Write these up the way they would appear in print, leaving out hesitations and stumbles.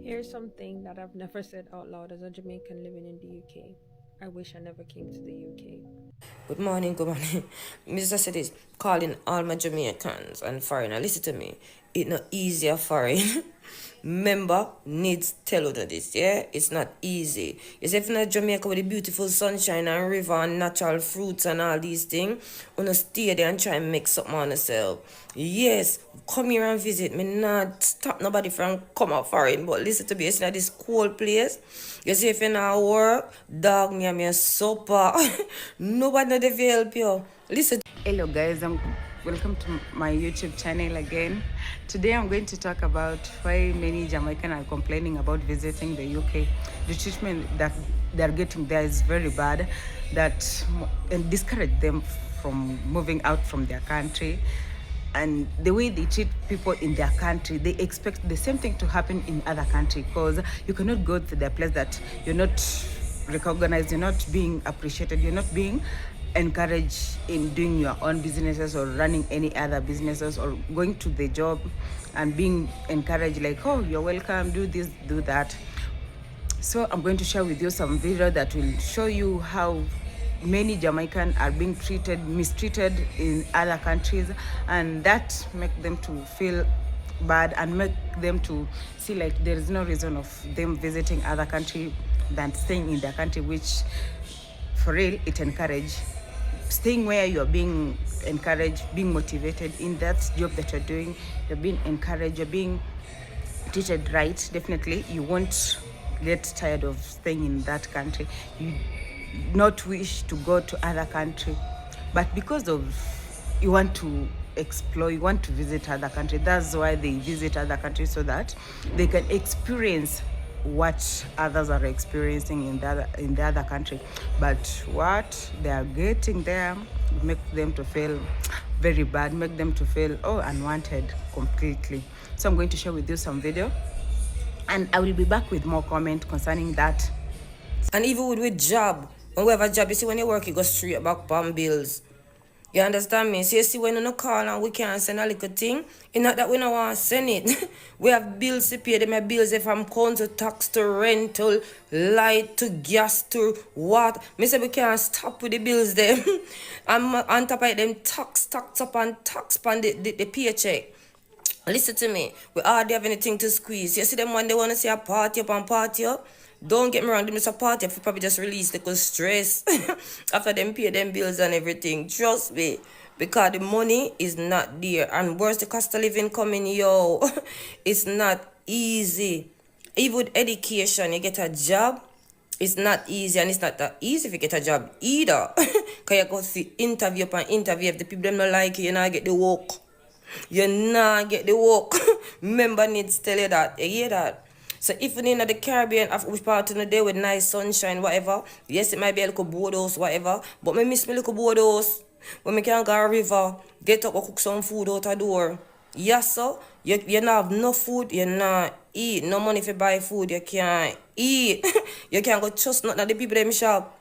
Here's something that I've never said out loud as a Jamaican living in the UK. I wish I never came to the UK. Good morning, good morning. Mr. Said is calling all my Jamaicans and foreigner. Listen to me. It's not easier foreign. Member needs tell you this, yeah? It's not easy. You see, if not Jamaica with the beautiful sunshine and river and natural fruits and all these things, wanna stay there and try and make something on yourself. Yes, come here and visit. Me not stop nobody from come out foreign, but listen to me, it's not this cold place. You see, if you not work, dog near me a supper. Nobody know they help you. Listen. Hello guys, welcome to my YouTube channel again. Today I'm going to talk about why many Jamaicans are complaining about visiting the UK. The treatment that they're getting there is very bad, and discourage them from moving out from their country. And the way they treat people in their country, they expect the same thing to happen in other country, because you cannot go to their place that you're not recognized, you're not being appreciated, you're not being encouraged in doing your own businesses or running any other businesses or going to the job and being encouraged like, oh, you're welcome, do this, do that. So I'm going to share with you some video that will show you how many Jamaicans are being mistreated in other countries, and that make them to feel bad and make them to see like there is no reason of them visiting other country than staying in their country, which for real it encourage staying where you're being encouraged, being motivated in that job that you're doing, you're being encouraged, you're being treated right. Definitely you won't get tired of staying in that country. You not wish to go to other country, but because of you want to explore, you want to visit other country, that's why they visit other countries, so that they can experience what others are experiencing in the other country. But what they are getting there make them to feel very bad, make them to feel unwanted completely. So I'm going to share with you some video, and I will be back with more comment concerning that. And even with job, when we have a job, you see when you work, you go straight back on bills. You understand me? So you see when you no call and we can't send a little thing, it's not that we don't want to send it. We have bills to pay. Them have bills from council tax to rental, light to gas to what. Me say we can't stop with the bills them. And on top of them tax up and tax on the paycheck. Listen to me. We hardly have anything to squeeze. You see them when they want to see a party up and party up. Don't get me wrong, them just a party up. You probably just release the stress after them pay them bills and everything. Trust me. Because the money is not there. And where's the cost of living coming, yo? It's not easy. Even with education, you get a job. It's not easy, and it's not that easy if you get a job either. Because you go see interview upon interview. If the people them not like you, you not get the work. You not get the work. Member needs to tell you that. You hear that? So if you're in the Caribbean, which part of the day with nice sunshine, whatever, yes, it might be a little boathouse, whatever, but me miss me little boathouse. When me can go a river, get up and cook some food out the door. Yes, sir. You not have no food, you not eat. No money if you buy food, you can't eat. You can't go trust nothing at the people them shop.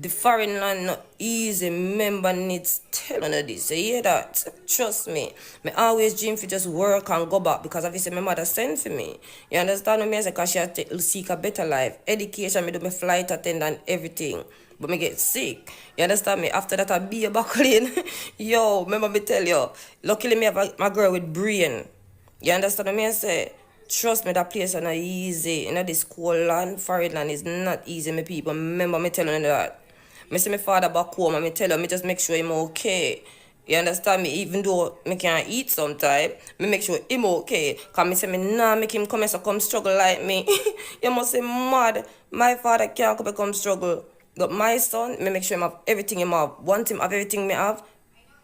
The foreign land not easy. Member needs telling you this. You hear that? Trust me. Me always dream for just work and go back, because obviously my mother sent for me. You understand what me? I say, because she seek a better life. Education, me do my flight attendant, everything. But me get sick. You understand me? After that I be a back clean. Yo, remember me tell you. Luckily me have my girl with brain. You understand what I say? Trust me, that place is not easy. You know, this cold land, foreign land is not easy, my people. Remember me telling you that. Me see my father back home and me tell him, me just make sure him okay. You understand me? Even though me can't eat sometime, me make sure him okay. Cause me say me nah make him come so come struggle like me. You must say mad. My father can't come struggle. But my son, me make sure him have everything him have. Want him have everything me have.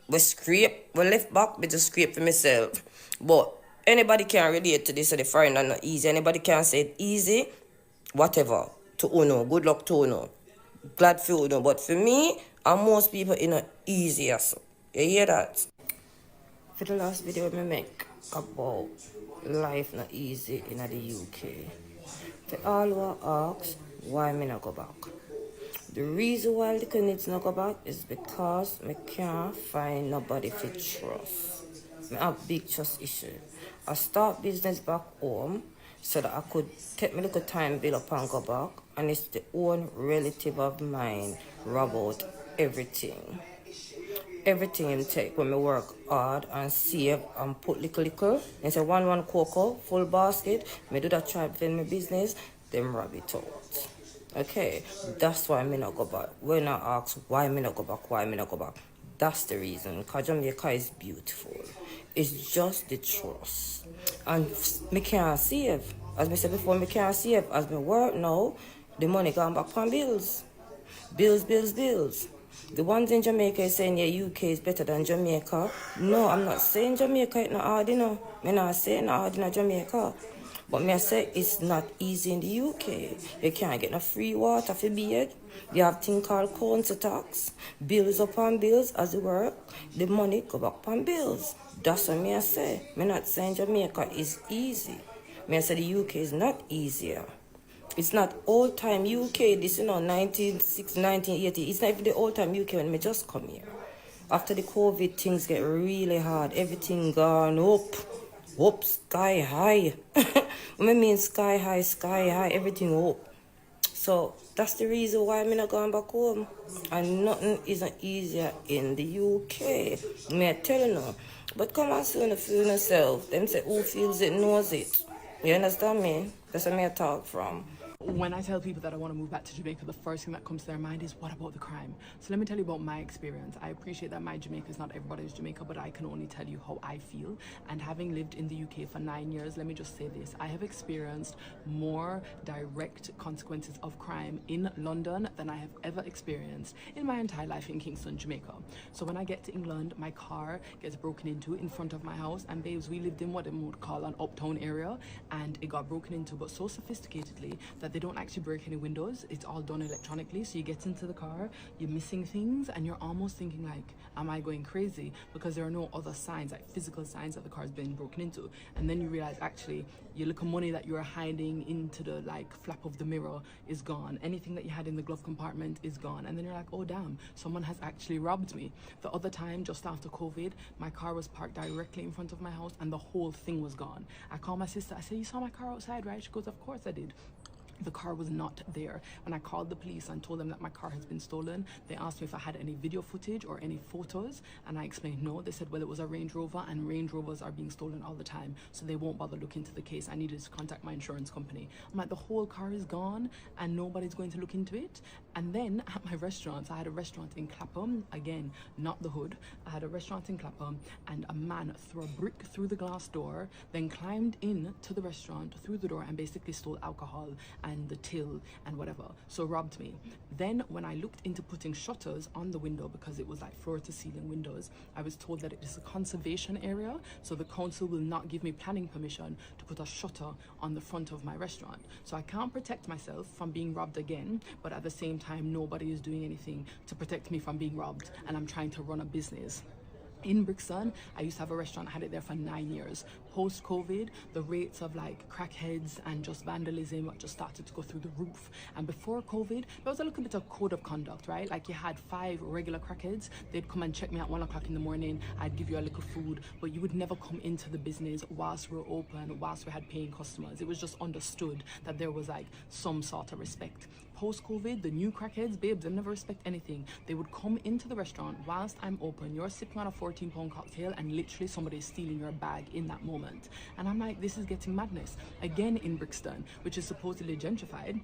We scrape, we lift back, we just scrape for myself. But anybody can relate to this, so the foreign are not easy. Anybody can say it easy, whatever. To Uno, good luck to Uno. Glad for Uno. But for me, and most people, it's not easy. So. You hear that? For the last video I make about life not easy in the UK. For all who ask why me not go back. The reason why the kids not go back is because I can't find nobody to trust. I have big trust issue. I start business back home. so that I could take my little time build up and go back. And it's the own relative of mine rob out everything. Everything him take when me work hard and save and put little. And say one cocoa, full basket, me do that try to my business, them rob it out. Okay, that's why me not go back. When I ask why me not go back, that's the reason. Because Jamaica is beautiful. It's just the trust. And me can't save. As me said before, me can't save. As me work now, the money gone back on bills. Bills. The ones in Jamaica is saying, yeah, UK is better than Jamaica. No, I'm not saying Jamaica is not hard, you know. I'm not saying not hard in Jamaica. But me I say it's not easy in the UK. You can't get no free water for bed. You have thing called council tax. Bills upon bills as you work. The money go back upon bills. That's what me I say. Me not saying Jamaica is easy. Me I say the UK is not easier. It's not old time UK, this 1960, 1980. It's not even the old time UK when me just come here. After the COVID, things get really hard. Everything gone up, sky high. What I mean sky high, everything up. So that's the reason why I'm not going back home. And nothing isn't easier in the UK. Me I tell you now. But come on soon, feel yourself. Them say who feels it knows it. You understand me? That's where me I talk from. When I tell people that I want to move back to Jamaica, the first thing that comes to their mind is, what about the crime? So let me tell you about my experience. I appreciate that my Jamaica is not everybody's Jamaica, but I can only tell you how I feel. And having lived in the UK for 9 years, let me just say this. I have experienced more direct consequences of crime in London than I have ever experienced in my entire life in Kingston, Jamaica. So when I get to England, my car gets broken into in front of my house. And babes, we lived in what they would call an uptown area, and it got broken into, but so sophisticatedly that they don't actually break any windows. It's all done electronically. So you get into the car, you're missing things, and you're almost thinking like, am I going crazy? Because there are no other signs, like physical signs that the car's been broken into. And then you realize actually your little money that you're hiding into the like flap of the mirror is gone. Anything that you had in the glove compartment is gone. And then you're like, oh damn, someone has actually robbed me. The other time, just after COVID, my car was parked directly in front of my house and the whole thing was gone. I called my sister, I said, you saw my car outside, right? She goes, of course I did. The car was not there. When I called the police and told them that my car has been stolen, they asked me if I had any video footage or any photos, and I explained no. They said, well, it was a Range Rover, and Range Rovers are being stolen all the time, so they won't bother looking into the case. I needed to contact my insurance company. I'm like, the whole car is gone and nobody's going to look into it? And then at my restaurant, I had a restaurant in Clapham, again, not the hood. I had a restaurant in Clapham, and a man threw a brick through the glass door, then climbed in to the restaurant through the door and basically stole alcohol and the till and whatever, so robbed me. Then when I looked into putting shutters on the window, because it was like floor to ceiling windows, I was told that it is a conservation area, so the council will not give me planning permission to put a shutter on the front of my restaurant. So I can't protect myself from being robbed again, but at the same time nobody is doing anything to protect me from being robbed, and I'm trying to run a business. In Brixton, I used to have a restaurant, I had it there for 9 years. Post-COVID, the rates of like crackheads and just vandalism just started to go through the roof. And before COVID, there was a little bit of code of conduct, right? Like you had 5 regular crackheads, they'd come and check me at 1 o'clock in the morning, I'd give you a little food, but you would never come into the business whilst we were open, whilst we had paying customers. It was just understood that there was like some sort of respect. Post-COVID, the new crackheads, babes, they never respect anything. They would come into the restaurant whilst I'm open, you're sipping on a 14-pound cocktail, and literally somebody is stealing your bag in that moment. And I'm like, this is getting madness. Again in Brixton, which is supposedly gentrified,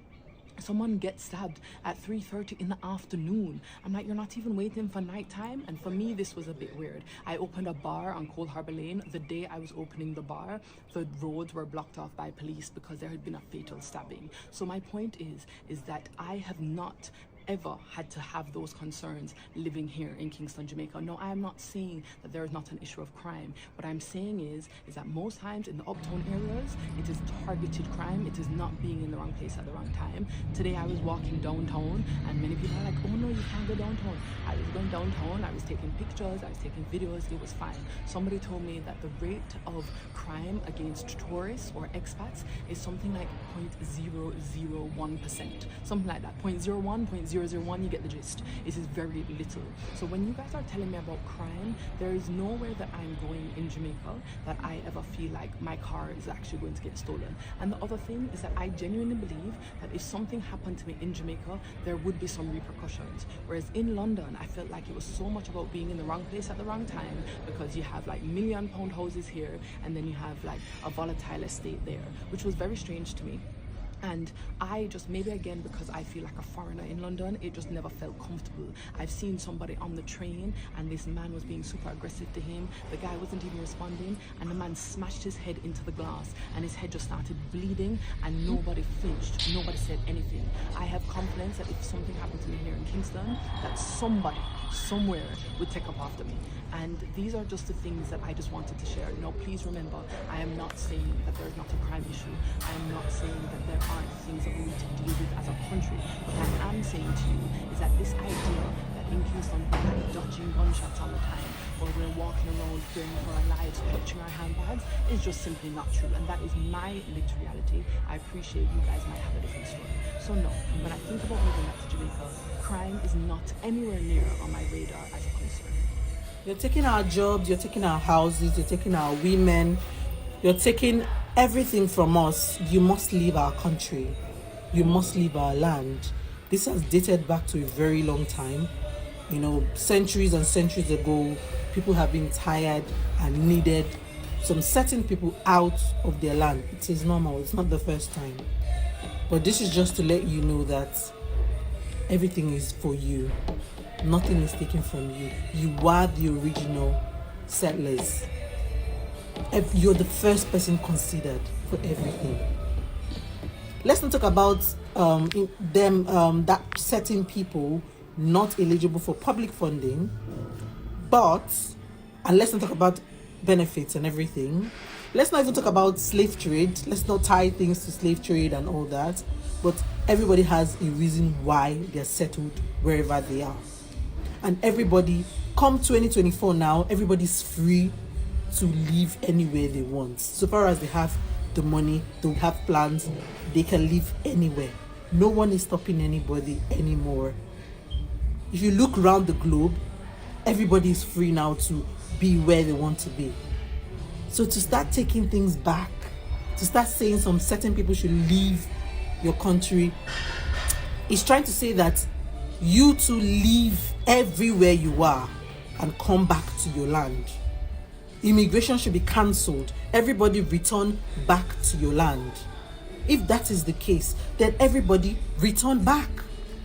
someone gets stabbed at 3:30 in the afternoon. I'm like, you're not even waiting for nighttime? And for me, this was a bit weird. I opened a bar on Cold Harbour Lane. The day I was opening the bar, the roads were blocked off by police because there had been a fatal stabbing. So my point is that I have not ever had to have those concerns living here in Kingston, Jamaica. No, I am not saying that there is not an issue of crime. What I'm saying is that most times in the uptown areas, it is targeted crime. It is not being in the wrong place at the wrong time. Today I was walking downtown and many people are like, oh no, you can't go downtown. I was going downtown, I was taking pictures, I was taking videos, it was fine. Somebody told me that the rate of crime against tourists or expats is something like 0.001%. Something like that, 0.01, 001, you get the gist. It is very little. So when you guys are telling me about crime, there is nowhere that I'm going in Jamaica that I ever feel like my car is actually going to get stolen. And the other thing is that I genuinely believe that if something happened to me in Jamaica, there would be some repercussions. Whereas in London, I felt like it was so much about being in the wrong place at the wrong time, because you have like £1 million houses here, and then you have like a volatile estate there, which was very strange to me. And I just, maybe again because I feel like a foreigner in London, it just never felt comfortable. I've seen somebody on the train and this man was being super aggressive to him. The guy wasn't even responding, and the man smashed his head into the glass and his head just started bleeding, and nobody flinched, nobody said anything. I have confidence that if something happened to me here in Kingston, that somebody somewhere would take up after me. And these are just the things that I just wanted to share. You know, please remember, I am not saying that there's not a crime issue. I am not saying that there aren't things that we need to deal with as a country. What I am saying to you is that this idea that in Kingston we're like dodging gunshots all the time, or we're walking around fearing for our lives, clutching our handbags, is just simply not true. And that is my lived reality. I appreciate you guys might have a different story. So no, when I think about moving back to Jamaica, crime is not anywhere near on my radar as a concern. You're taking our jobs, you're taking our houses, you're taking our women, you're taking everything from us. You must leave our country. You must leave our land. This has dated back to a very long time. You know, centuries and centuries ago, people have been tired and needed some certain people out of their land. It is normal. It's not the first time. But this is just to let you know that everything is for you. Nothing is taken from you. You are the original settlers. You're the first person considered for everything. Let's not talk about that certain people not eligible for public funding, and let's not talk about benefits and everything. Let's not even talk about slave trade. Let's not tie things to slave trade and all that. But everybody has a reason why they're settled wherever they are. And everybody, come 2024 now, everybody's free to live anywhere they want. So far as they have the money, they have plans, they can live anywhere. No one is stopping anybody anymore. If you look around the globe, everybody is free now to be where they want to be. So to start taking things back, to start saying some certain people should leave your country, is trying to say that you to leave everywhere you are and come back to your land. Immigration should be cancelled. Everybody return back to your land. If that is the case, then everybody return back.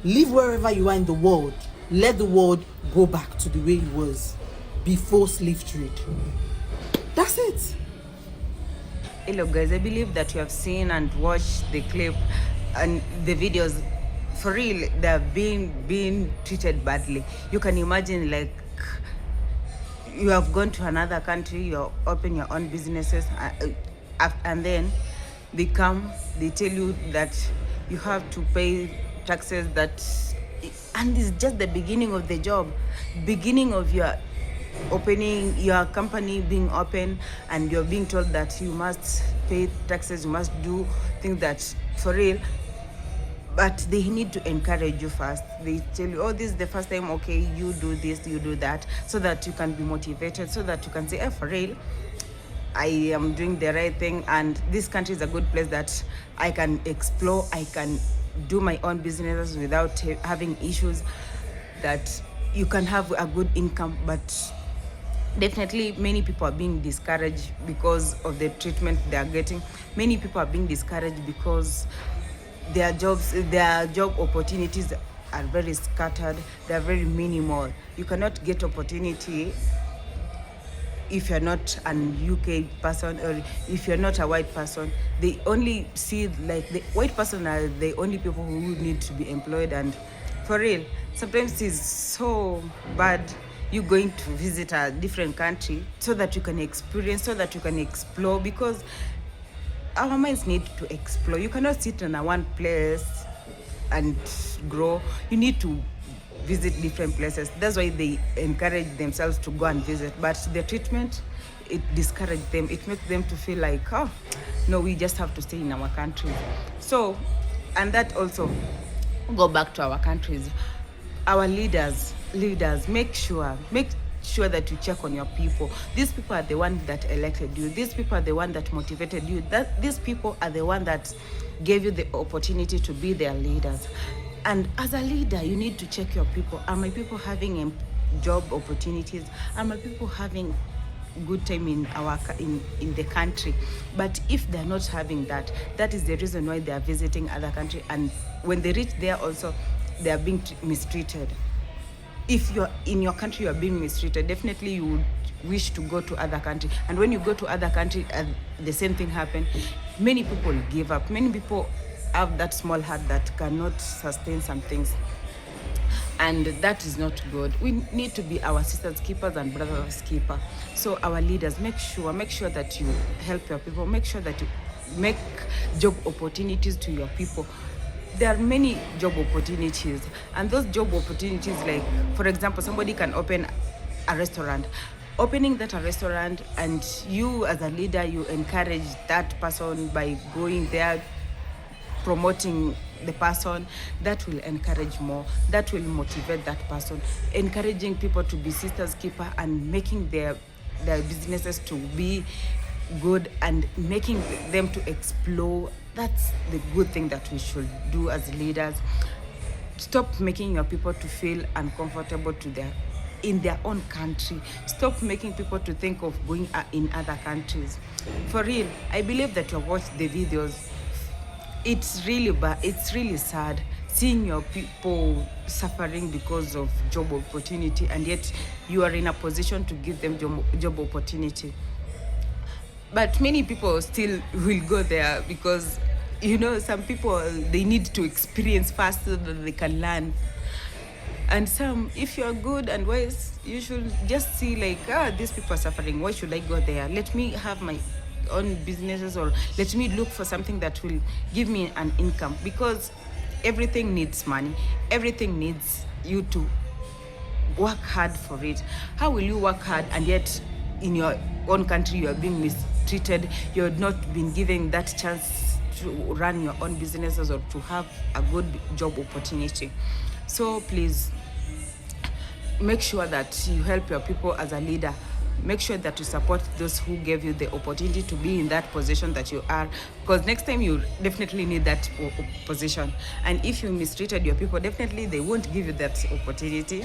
Live wherever you are in the world. Let the world go back to the way it was before slave trade. That's it. Hello guys, I believe that you have seen and watched the clip and the videos. For real, they're being treated badly. You can imagine, like, you have gone to another country, you open your own businesses, and then they tell you that you have to pay taxes, and it's just the beginning of the job, beginning of your opening, your company being open, and you're being told that you must pay taxes, you must do things that, for real. But they need to encourage you first. They tell you, oh, this is the first time, okay, you do this, you do that, so that you can be motivated, so that you can say, for real, I am doing the right thing, and this country is a good place that I can explore, I can do my own businesses without having issues, that you can have a good income. But definitely many people are being discouraged because of the treatment they are getting. Many people are being discouraged because their job opportunities are very scattered, they are very minimal. You cannot get opportunity if you're not an UK person, or if you're not a white person. They only see, like, the white person are the only people who need to be employed. And for real, sometimes it's so bad you going to visit a different country so that you can experience, so that you can explore, because our minds need to explore. You cannot sit in one place and grow. You need to visit different places. That's why they encourage themselves to go and visit. But the treatment, it discourages them. It makes them to feel like, oh, no, we just have to stay in our country. So, and that also, go back to our countries. Our leaders, make sure that you check on your people. These people are the ones that elected you. These people are the ones that motivated you. These people are the ones that gave you the opportunity to be their leaders. And as a leader, you need to check your people. Are my people having job opportunities? Are my people having good time in the country? But if they're not having that, that is the reason why they are visiting other country. And when they reach there also, they are being mistreated. If you're in your country, you are being mistreated, definitely you would wish to go to other country. And when you go to other country and the same thing happen, many people give up. Many people have that small heart that cannot sustain some things, and that is not good. We need to be our sisters keepers and brothers keeper. So our leaders, make sure that you help your people. Make sure that you make job opportunities to your people. There are many job opportunities, and those job opportunities, like for example, somebody can open a restaurant. Opening that a restaurant, and you as a leader, you encourage that person by going there, promoting the person. That will encourage more. That will motivate that person. Encouraging people to be sisters keeper and making their businesses to be good and making them to explore. That's the good thing that we should do as leaders. Stop making your people to feel uncomfortable in their own country. Stop making people to think of going in other countries. For real, I believe that you have watched the videos. It's really bad. It's really sad seeing your people suffering because of job opportunity, and yet you are in a position to give them job opportunity. But many people still will go there because, some people, they need to experience first so that they can learn. And some, if you're good and wise, you should just see like, these people are suffering. Why should I go there? Let me have my own businesses, or let me look for something that will give me an income, because everything needs money. Everything needs you to work hard for it. How will you work hard and yet in your own country you are being mistreated? You're not been given that chance to run your own businesses or to have a good job opportunity. So please make sure that you help your people as a leader. Make sure that you support those who gave you the opportunity to be in that position that you are, because next time you definitely need that position. And if you mistreated your people, definitely they won't give you that opportunity,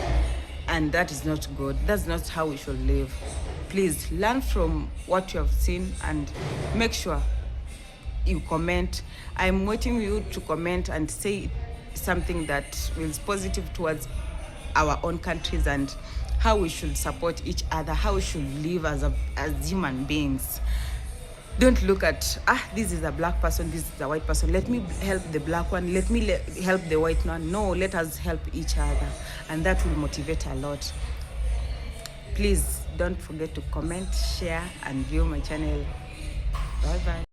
and that is not good. That's not how we should live. Please learn from what you have seen and make sure you comment. I'm waiting you to comment and say something that is positive towards our own countries and how we should support each other, how we should live as human beings. Don't look at, this is a black person, this is a white person. Let me help the black one, let me help the white one. No, let us help each other, and that will motivate a lot. Please don't forget to comment, share, and view my channel. Bye-bye.